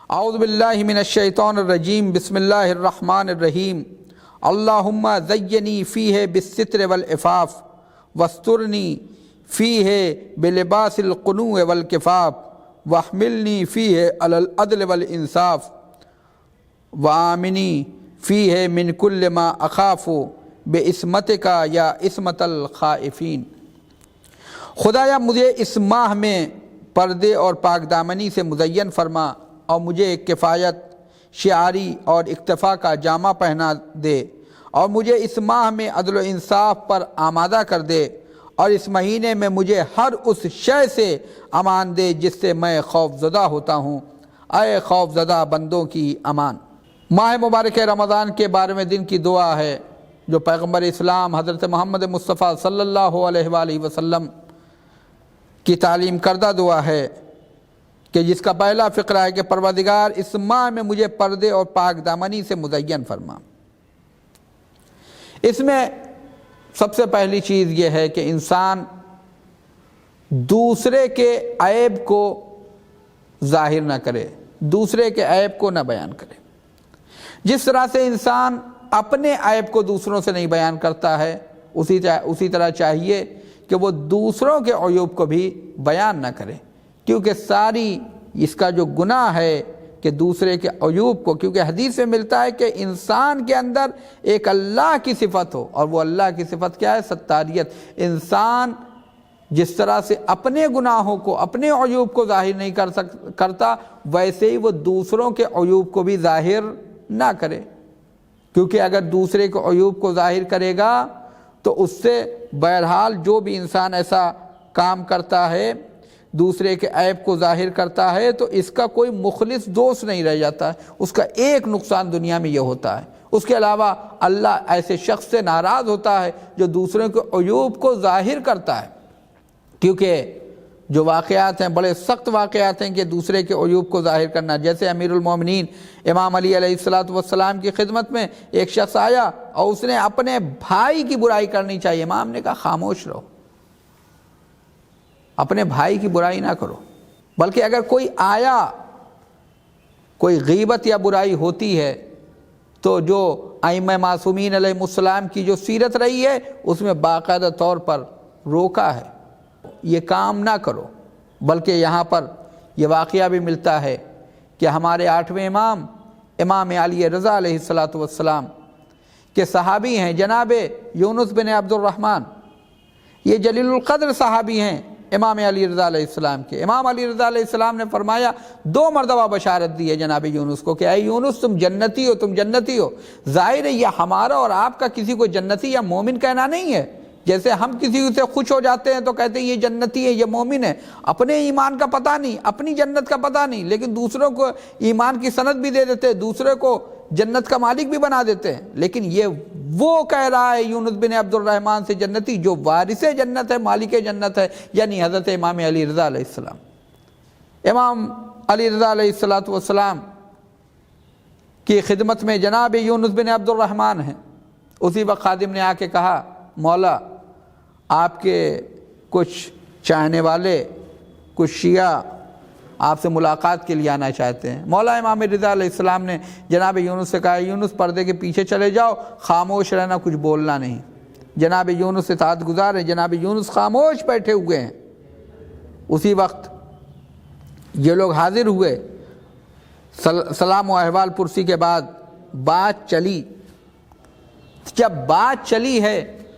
اعوذ باللہ من الشیطان الرجیم بسم اللہ الرحمن الرحیم اللہم زینی فیہ بالستر والعفاف واسترنی فیہ بلباس القنوع والکفاف واحملنی فیہ علی العدل والانصاف وآمنی فیہ من کل ما اخاف بعصمتک یا عصمت الخائفین۔ خدایا مجھے اس ماہ میں پردے اور پاک دامنی سے مزین فرما اور مجھے کفایت، شعاری اور اکتفا کا جامہ پہنا دے، اور مجھے اس ماہ میں عدل و انصاف پر آمادہ کر دے، اور اس مہینے میں مجھے ہر اس شے سے امان دے جس سے میں خوف زدہ ہوتا ہوں۔ اے خوف زدہ بندوں کی امان۔ ماہ مبارک رمضان کے 12ویں دن کی دعا ہے جو پیغمبر اسلام حضرت محمد مصطفیٰ صلی اللہ علیہ وآلہ وسلم کی تعلیم کردہ دعا ہے کہ جس کا پہلا فقرہ ہے کہ پروردگار اس ماہ میں مجھے پردے اور پاک دامنی سے مزین فرما۔ اس میں سب سے پہلی چیز یہ ہے کہ انسان دوسرے کے عیب کو ظاہر نہ کرے، دوسرے کے عیب کو نہ بیان کرے۔ جس طرح سے انسان اپنے عیب کو دوسروں سے نہیں بیان کرتا ہے، اسی طرح چاہیے کہ وہ دوسروں کے عیوب کو بھی بیان نہ کرے، کیونکہ ساری اس کا جو گناہ ہے کہ دوسرے کے عیوب کو، کیونکہ حدیث میں ملتا ہے کہ انسان کے اندر ایک اللہ کی صفت ہو، اور وہ اللہ کی صفت کیا ہے؟ ستاریت۔ انسان جس طرح سے اپنے گناہوں کو، اپنے عیوب کو ظاہر نہیں کرتا، ویسے ہی وہ دوسروں کے عیوب کو بھی ظاہر نہ کرے، کیونکہ اگر دوسرے کے عیوب کو ظاہر کرے گا تو اس سے بہرحال جو بھی انسان ایسا کام کرتا ہے، دوسرے کے عیب کو ظاہر کرتا ہے، تو اس کا کوئی مخلص دوست نہیں رہ جاتا ہے۔ اس کا ایک نقصان دنیا میں یہ ہوتا ہے، اس کے علاوہ اللہ ایسے شخص سے ناراض ہوتا ہے جو دوسروں کے عیوب کو ظاہر کرتا ہے، کیونکہ جو واقعات ہیں بڑے سخت واقعات ہیں کہ دوسرے کے عیوب کو ظاہر کرنا۔ جیسے امیر المومنین امام علی علیہ السلام کی خدمت میں ایک شخص آیا اور اس نے اپنے بھائی کی برائی کرنی چاہیے، امام نے کہا خاموش رہو، اپنے بھائی کی برائی نہ کرو، بلکہ اگر کوئی آیا، کوئی غیبت یا برائی ہوتی ہے تو جو ائمہ معصومین علیہ السلام کی جو سیرت رہی ہے اس میں باقاعدہ طور پر روکا ہے، یہ کام نہ کرو۔ بلکہ یہاں پر یہ واقعہ بھی ملتا ہے کہ ہمارے 8ویں امام علی رضا علیہ السلام کے صحابی ہیں جناب یونس بن عبد الرحمن، یہ جلیل القدر صحابی ہیں امام علی رضا علیہ السلام کے۔ امام علی رضا علیہ السلام نے فرمایا، 2 مرتبہ بشارت دی ہے جناب یونس کو کہ اے یونس تم جنتی ہو، تم جنتی ہو۔ ظاہر ہے یہ ہمارا اور آپ کا کسی کو جنتی یا مومن کہنا نہیں ہے۔ جیسے ہم کسی سے خوش ہو جاتے ہیں تو کہتے ہیں یہ جنتی ہے، یہ مومن ہے، اپنے ایمان کا پتہ نہیں، اپنی جنت کا پتہ نہیں، لیکن دوسروں کو ایمان کی سند بھی دے دیتے ہیں، دوسرے کو جنت کا مالک بھی بنا دیتے ہیں۔ لیکن یہ وہ کہہ رہا ہے یونس بن عبد الرحمن سے جنتی جو وارث جنت ہے، مالک جنت ہے، یعنی حضرت امام علی رضا علیہ السلام۔ امام علی رضا علیہ السلام کی خدمت میں جناب یونس بن عبد الرحمن ہیں۔ اسی وقت خادم نے آ کے کہا، مولا آپ کے کچھ چاہنے والے، کچھ شیعہ آپ سے ملاقات کے لیے آنا چاہتے ہیں۔ مولا امام رضا علیہ السلام نے جناب یونس سے کہا، یونس پردے کے پیچھے چلے جاؤ، خاموش رہنا، کچھ بولنا نہیں۔ جناب یونس اطاعت گزار ہیں، جناب یونس خاموش بیٹھے ہوئے ہیں۔ اسی وقت یہ لوگ حاضر ہوئے، سلام و احوال پرسی کے بعد بات چلی۔ جب بات چلی ہے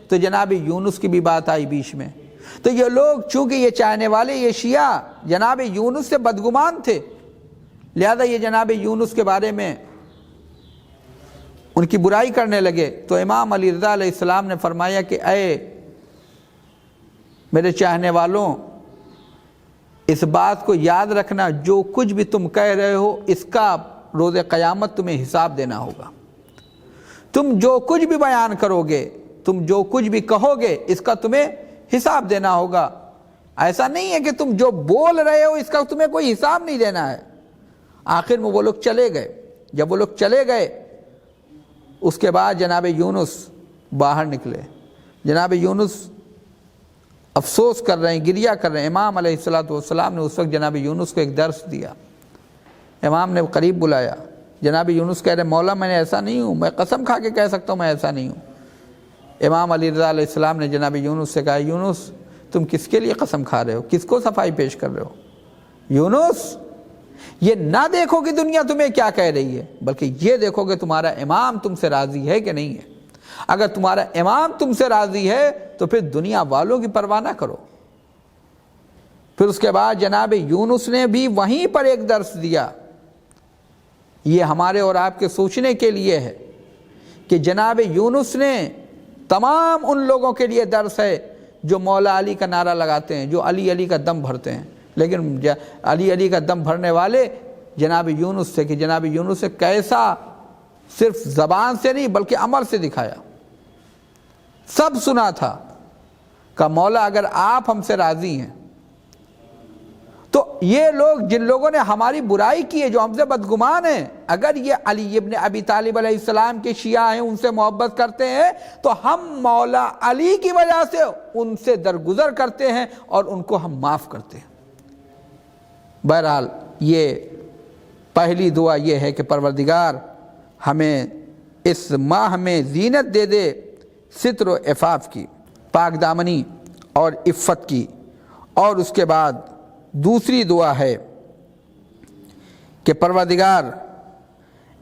تو جناب یونس کی بھی بات آئی بیچ میں، تو یہ لوگ چونکہ یہ چاہنے والے، یہ شیعہ جناب یونس سے بدگمان تھے، لہذا یہ جناب یونس کے بارے میں ان کی برائی کرنے لگے۔ تو امام علی رضا علیہ السلام نے فرمایا کہ اے میرے چاہنے والوں، اس بات کو یاد رکھنا، جو کچھ بھی تم کہہ رہے ہو اس کا روز قیامت تمہیں حساب دینا ہوگا۔ تم جو کچھ بھی بیان کرو گے، تم جو کچھ بھی کہو گے، اس کا تمہیں حساب دینا ہوگا۔ ایسا نہیں ہے کہ تم جو بول رہے ہو اس کا تمہیں کوئی حساب نہیں دینا ہے۔ آخر میں وہ لوگ چلے گئے۔ جب وہ لوگ چلے گئے اس کے بعد جناب یونس باہر نکلے۔ جناب یونس افسوس کر رہے ہیں، گریہ کر رہے ہیں۔ امام علیہ السلام نے اس وقت جناب یونس کو ایک درس دیا امام نے قریب بلایا، جناب یونس کہہ رہے مولا میں نے ایسا نہیں ہوں، میں قسم کھا کے کہہ سکتا ہوں میں ایسا نہیں ہوں۔ امام علی رضا علیہ السلام نے جناب یونس سے کہا یونس تم کس کے لیے قسم کھا رہے ہو، کس کو صفائی پیش کر رہے ہو؟ یونس یہ نہ دیکھو کہ دنیا تمہیں کیا کہہ رہی ہے، بلکہ یہ دیکھو کہ تمہارا امام تم سے راضی ہے کہ نہیں ہے۔ اگر تمہارا امام تم سے راضی ہے تو پھر دنیا والوں کی پرواہ نہ کرو۔ پھر اس کے بعد جناب یونس نے بھی وہیں پر ایک درس دیا، یہ ہمارے اور آپ کے سوچنے کے لیے ہے کہ جناب یونس نے تمام ان لوگوں کے لیے درس ہے جو مولا علی کا نعرہ لگاتے ہیں، جو علی علی کا دم بھرتے ہیں، لیکن علی علی کا دم بھرنے والے جناب یونس سے، کہ جناب یونس سے کیسا صرف زبان سے نہیں بلکہ عمل سے دکھایا۔ سب سنا تھا کہ مولا اگر آپ ہم سے راضی ہیں تو یہ لوگ جن لوگوں نے ہماری برائی کی ہے، جو ہم سے بدگمان ہیں، اگر یہ علی ابن ابی طالب علیہ السلام کے شیعہ ہیں، ان سے محبت کرتے ہیں تو ہم مولا علی کی وجہ سے ان سے درگزر کرتے ہیں اور ان کو ہم معاف کرتے ہیں۔ بہرحال یہ پہلی دعا یہ ہے کہ پروردگار ہمیں اس ماہ میں زینت دے دے ستر و عفاف کی، پاک دامنی اور عفت کی۔ اور اس کے بعد دوسری دعا ہے کہ پروردگار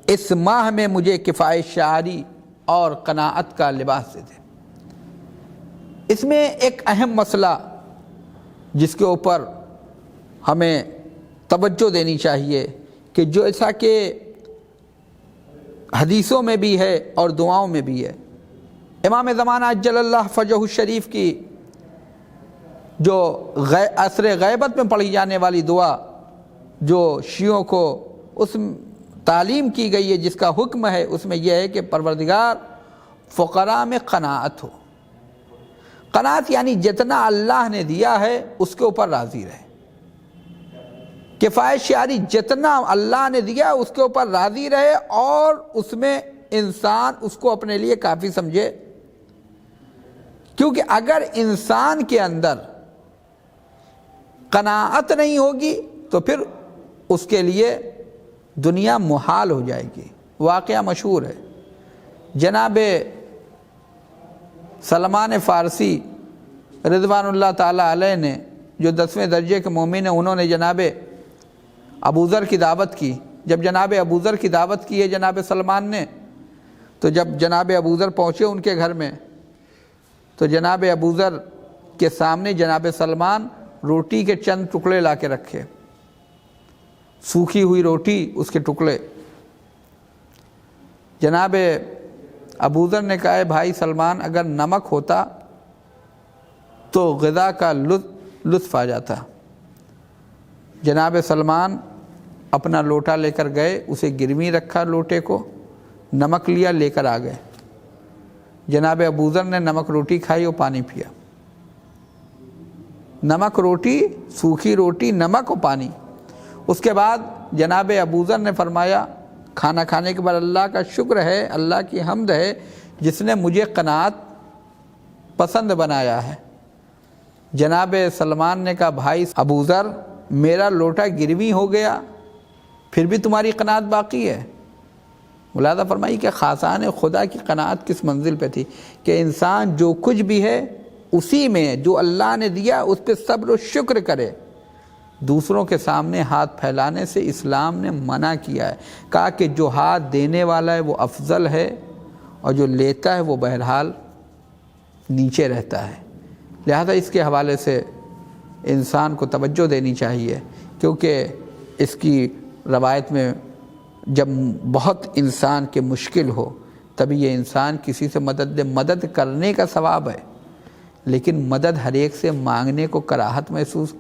اس ماہ میں مجھے کفایت شعاری اور قناعت کا لباس دے دے۔ اس میں ایک اہم مسئلہ جس کے اوپر ہمیں توجہ دینی چاہیے کہ جو ایسا کہ حدیثوں میں بھی ہے اور دعاؤں میں بھی ہے، امام زمانہ عجل اللہ فرجہ الشریف کی جو عصر غیبت میں پڑھی جانے والی دعا جو شیعوں کو اس تعلیم کی گئی ہے، جس کا حکم ہے، اس میں یہ ہے کہ پروردگار فقراء میں قناعت ہو۔ قناعت یعنی جتنا اللہ نے دیا ہے اس کے اوپر راضی رہے، کفایت شعاری جتنا اللہ نے دیا اس کے اوپر راضی رہے اور اس میں انسان اس کو اپنے لیے کافی سمجھے۔ کیونکہ اگر انسان کے اندر قناعت نہیں ہوگی تو پھر اس کے لیے دنیا محال ہو جائے گی۔ واقعہ مشہور ہے، جناب سلمان فارسی رضوان اللہ تعالیٰ علیہ نے جو 10ویں درجے کے مومن ہیں، انہوں نے جناب ابوذر کی دعوت کی۔ جب جناب ابوذر کی دعوت کی ہے جناب سلمان نے، تو جب جناب ابوذر پہنچے ان کے گھر میں تو جناب ابوذر کے سامنے جناب سلمان روٹی کے چند ٹکڑے لا کے رکھے، سوکھی ہوئی روٹی اس کے ٹکڑے۔ جناب ابوذر نے کہا بھائی سلمان اگر نمک ہوتا تو غذا کا لطف آ جاتا۔ جناب سلمان اپنا لوٹا لے کر گئے، اسے گروی رکھا لوٹے کو، نمک لیا لے کر آ گئے۔ جناب ابوذر نے نمک روٹی کھائی اور پانی پیا۔ نمک روٹی، سوکھی روٹی، نمک اور پانی۔ اس کے بعد جناب ابوذر نے فرمایا کھانا کھانے کے بعد اللہ کا شکر ہے، اللہ کی حمد ہے جس نے مجھے قناعت پسند بنایا ہے۔ جناب سلمان نے کہا بھائی ابوذر میرا لوٹا گروی ہو گیا پھر بھی تمہاری قناعت باقی ہے۔ ملاحظہ فرمائی کہ خاصان خدا کی قناعت کس منزل پہ تھی کہ انسان جو کچھ بھی ہے اسی میں جو اللہ نے دیا اس پہ صبر و شکر کرے۔ دوسروں کے سامنے ہاتھ پھیلانے سے اسلام نے منع کیا ہے، کہا کہ جو ہاتھ دینے والا ہے وہ افضل ہے اور جو لیتا ہے وہ بہرحال نیچے رہتا ہے۔ لہذا اس کے حوالے سے انسان کو توجہ دینی چاہیے، کیونکہ اس کی روایت میں جب بہت انسان کے مشکل ہو تبھی یہ انسان کسی سے مدد کرنے کا ثواب ہے، لیکن مدد ہر ایک سے مانگنے کو کراہت محسوس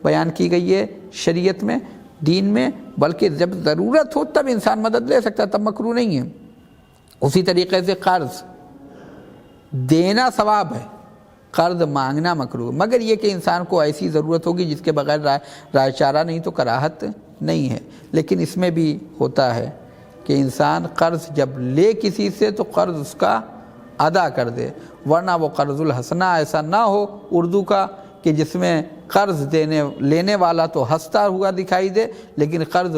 بیان کی گئی ہے شریعت میں، دین میں، بلکہ جب ضرورت ہو تب انسان مدد لے سکتا ہے، تب مکروہ نہیں ہے۔ اسی طریقے سے قرض دینا ثواب ہے، قرض مانگنا مکروہ، مگر یہ کہ انسان کو ایسی ضرورت ہوگی جس کے بغیر رائے چارہ نہیں تو کراہت نہیں ہے۔ لیکن اس میں بھی ہوتا ہے کہ انسان قرض جب لے کسی سے تو قرض اس کا ادا کر دے، ورنہ وہ قرض الحسنہ ایسا نہ ہو اردو کا کہ جس میں قرض لینے والا تو ہنستا ہوا دکھائی دے، لیکن قرض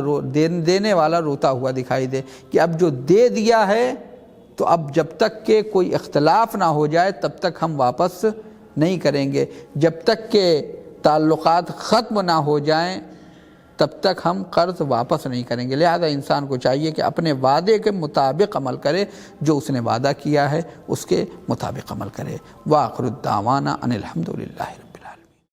دینے والا روتا ہوا دکھائی دے، کہ اب جو دے دیا ہے تو اب جب تک کہ کوئی اختلاف نہ ہو جائے تب تک ہم واپس نہیں کریں گے، جب تک کہ تعلقات ختم نہ ہو جائیں تب تک ہم قرض واپس نہیں کریں گے۔ لہذا انسان کو چاہیے کہ اپنے وعدے کے مطابق عمل کرے، جو اس نے وعدہ کیا ہے اس کے مطابق عمل کرے۔ وآخر الدعوانا ان الحمد للہ۔